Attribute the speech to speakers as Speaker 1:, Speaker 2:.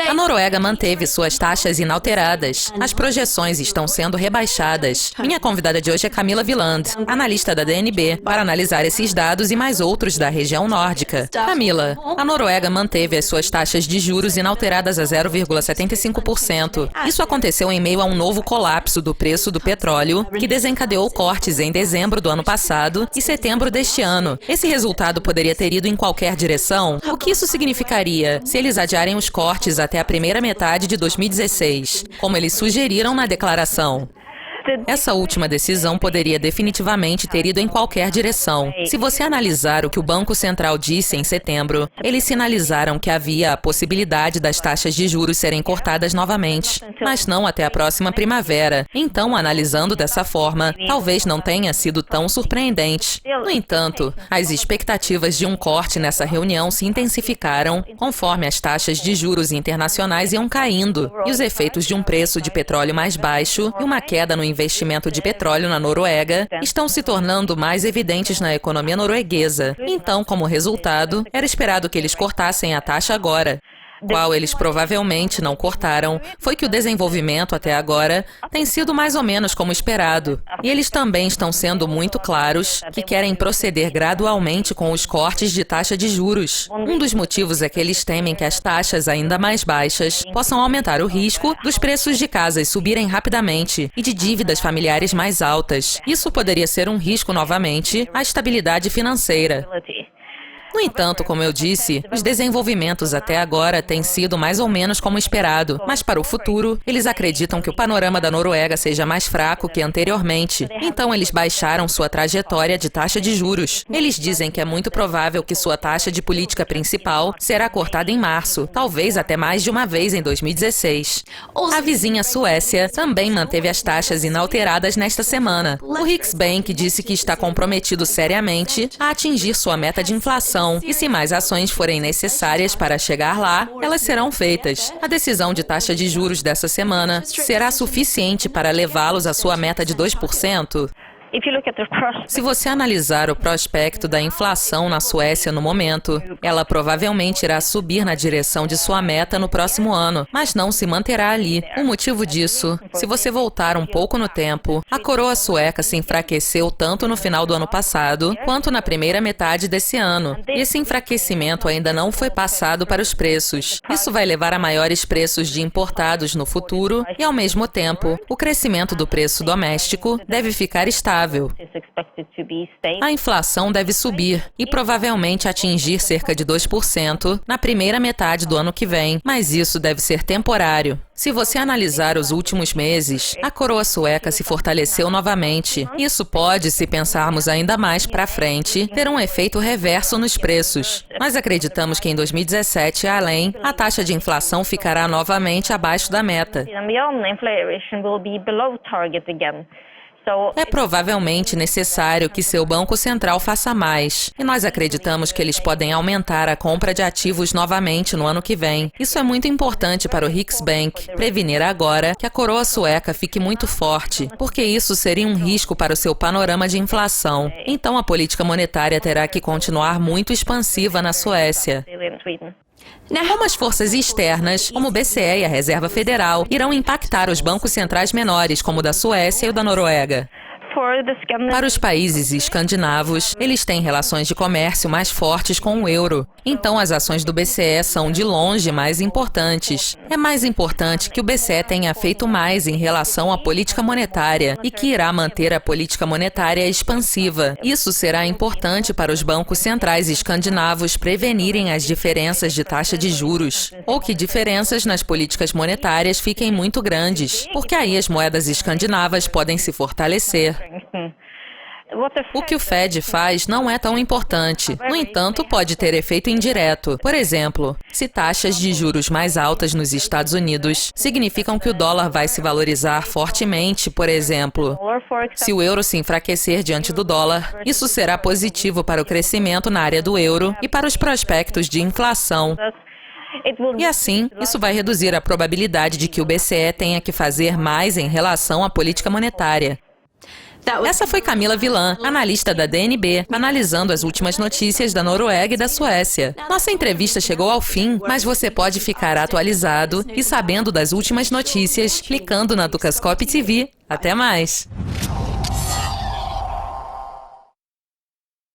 Speaker 1: A Noruega manteve suas taxas inalteradas. As projeções estão sendo rebaixadas. Minha convidada de hoje é Camila Wieland, analista da DNB, para analisar esses dados e mais outros da região nórdica. Camila, a Noruega manteve as suas taxas de juros inalteradas a 0,75%. Isso aconteceu em meio a um novo colapso do preço do petróleo, que desencadeou cortes em dezembro do ano passado e setembro deste ano. Esse resultado poderia ter ido em qualquer direção? O que isso significaria se eles adiarem os cortes até a primeira metade de 2016, como eles sugeriram na declaração? Essa última decisão poderia definitivamente ter ido em qualquer direção. Se você analisar o que o Banco Central disse em setembro, eles sinalizaram que havia a possibilidade das taxas de juros serem cortadas novamente, mas não até a próxima primavera. Então, analisando dessa forma, talvez não tenha sido tão surpreendente. No entanto, as expectativas de um corte nessa reunião se intensificaram conforme as taxas de juros internacionais iam caindo e os efeitos de um preço de petróleo mais baixo e uma queda no investimento de petróleo na Noruega estão se tornando mais evidentes na economia norueguesa. Então, como resultado, era esperado que eles cortassem a taxa agora. Qual eles provavelmente não cortaram foi que o desenvolvimento até agora tem sido mais ou menos como esperado. E eles também estão sendo muito claros que querem proceder gradualmente com os cortes de taxa de juros. Um dos motivos é que eles temem que as taxas ainda mais baixas possam aumentar o risco dos preços de casas subirem rapidamente e de dívidas familiares mais altas. Isso poderia ser um risco novamente à estabilidade financeira. No entanto, como eu disse, os desenvolvimentos até agora têm sido mais ou menos como esperado, mas para o futuro, eles acreditam que o panorama da Noruega seja mais fraco que anteriormente. Então, eles baixaram sua trajetória de taxa de juros. Eles dizem que é muito provável que sua taxa de política principal será cortada em março, talvez até mais de uma vez em 2016. A vizinha Suécia também manteve as taxas inalteradas nesta semana. O Riksbank disse que está comprometido seriamente a atingir sua meta de inflação. E se mais ações forem necessárias para chegar lá, elas serão feitas. A decisão de taxa de juros dessa semana será suficiente para levá-los à sua meta de 2%? Se você analisar o prospecto da inflação na Suécia no momento, ela provavelmente irá subir na direção de sua meta no próximo ano, mas não se manterá ali. O motivo disso, se você voltar um pouco no tempo, a coroa sueca se enfraqueceu tanto no final do ano passado, quanto na primeira metade desse ano. E esse enfraquecimento ainda não foi passado para os preços. Isso vai levar a maiores preços de importados no futuro e, ao mesmo tempo, o crescimento do preço doméstico deve ficar estável. A inflação deve subir e provavelmente atingir cerca de 2% na primeira metade do ano que vem, mas isso deve ser temporário. Se você analisar os últimos meses, a coroa sueca se fortaleceu novamente. Isso pode, se pensarmos ainda mais para frente, ter um efeito reverso nos preços. Nós acreditamos que em 2017 e além, a taxa de inflação ficará novamente abaixo da meta. É provavelmente necessário que seu Banco Central faça mais, e nós acreditamos que eles podem aumentar a compra de ativos novamente no ano que vem. Isso é muito importante para o Riksbank, prevenir agora que a coroa sueca fique muito forte, porque isso seria um risco para o seu panorama de inflação. Então a política monetária terá que continuar muito expansiva na Suécia. Como as forças externas, como o BCE e a Reserva Federal, irão impactar os bancos centrais menores, como o da Suécia e o da Noruega? Para os países escandinavos, eles têm relações de comércio mais fortes com o euro. Então, as ações do BCE são, de longe, mais importantes. É mais importante que o BCE tenha feito mais em relação à política monetária e que irá manter a política monetária expansiva. Isso será importante para os bancos centrais escandinavos prevenirem as diferenças de taxa de juros, ou que diferenças nas políticas monetárias fiquem muito grandes, porque aí as moedas escandinavas podem se fortalecer. O que o Fed faz não é tão importante. No entanto, pode ter efeito indireto. Por exemplo, se taxas de juros mais altas nos Estados Unidos significam que o dólar vai se valorizar fortemente, por exemplo, se o euro se enfraquecer diante do dólar, isso será positivo para o crescimento na área do euro e para os prospectos de inflação. E assim, isso vai reduzir a probabilidade de que o BCE tenha que fazer mais em relação à política monetária. Essa foi Camila Villan, analista da DNB, analisando as últimas notícias da Noruega e da Suécia. Nossa entrevista chegou ao fim, mas você pode ficar atualizado e sabendo das últimas notícias clicando na Tucascope TV. Até mais!